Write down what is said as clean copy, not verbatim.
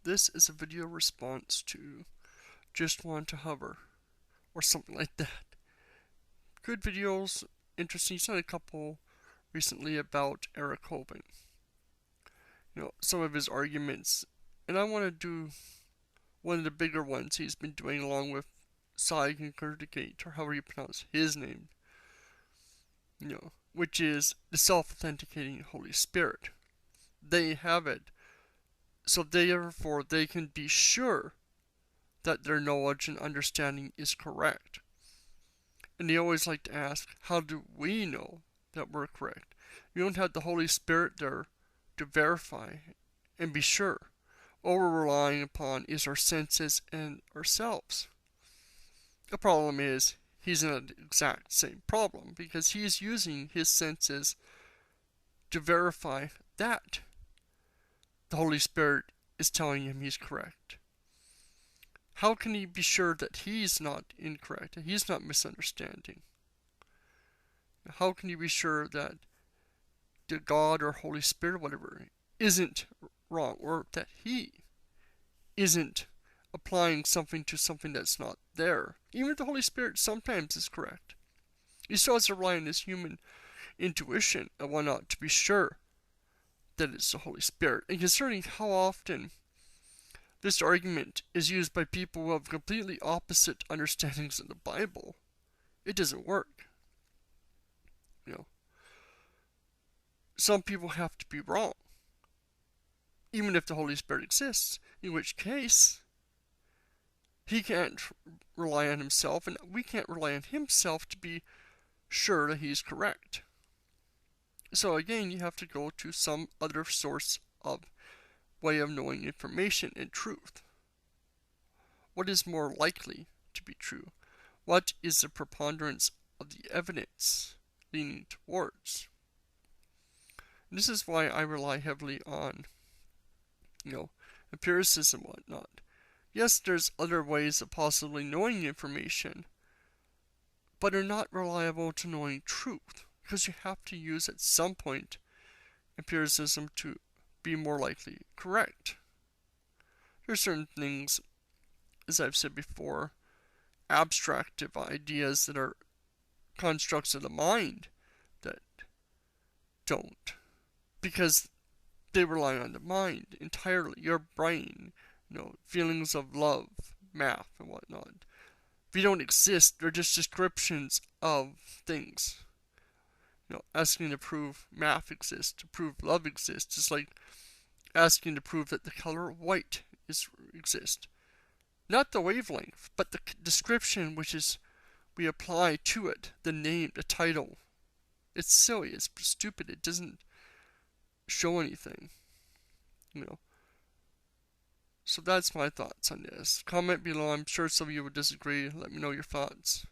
this is a video response to Just Want to Hover, or something like that. Good videos, interesting. He's done a couple recently about Eric Hovind. Some of his arguments. And I want to do one of the bigger ones he's been doing along with Authenticating, or however you pronounce his name. Which is the self-authenticating Holy Spirit. They have it, so therefore they can be sure that their knowledge and understanding is correct. And they always like to ask, how do we know that we're correct? We don't have the Holy Spirit there to verify and be sure. All we're relying upon is our senses and ourselves. The problem is, he's in an exact same problem, because he's using his senses to verify that the Holy Spirit is telling him he's correct. How can he be sure that he's not incorrect, that he's not misunderstanding? How can you be sure that the God or Holy Spirit, whatever, isn't wrong, or that he isn't applying something to something that's not there? Even if the Holy Spirit sometimes is correct, he still has to rely on his human intuition and whatnot to be sure that it's the Holy Spirit. And concerning how often this argument is used by people who have completely opposite understandings of the Bible, it doesn't work. Some people have to be wrong, even if the Holy Spirit exists, in which case he can't rely on himself, and we can't rely on himself to be sure that he's correct. So again, you have to go to some other source of way of knowing information and truth. What is more likely to be true? What is the preponderance of the evidence leaning towards? And this is why I rely heavily on, empiricism and whatnot. Yes, there's other ways of possibly knowing information, but are not reliable to knowing truth, because you have to use at some point empiricism to be more likely correct. There's certain things, as I've said before, abstractive ideas that are constructs of the mind that don't, because they rely on the mind entirely, your brain, feelings of love, math, and whatnot. If you don't exist, they're just descriptions of things. Asking to prove math exists, to prove love exists, is like asking to prove that the color white exists. Not the wavelength, but the description which is we apply to it, the name, the title. It's silly, it's stupid, it doesn't show anything. So that's my thoughts on this. Comment below, I'm sure some of you would disagree. Let me know your thoughts.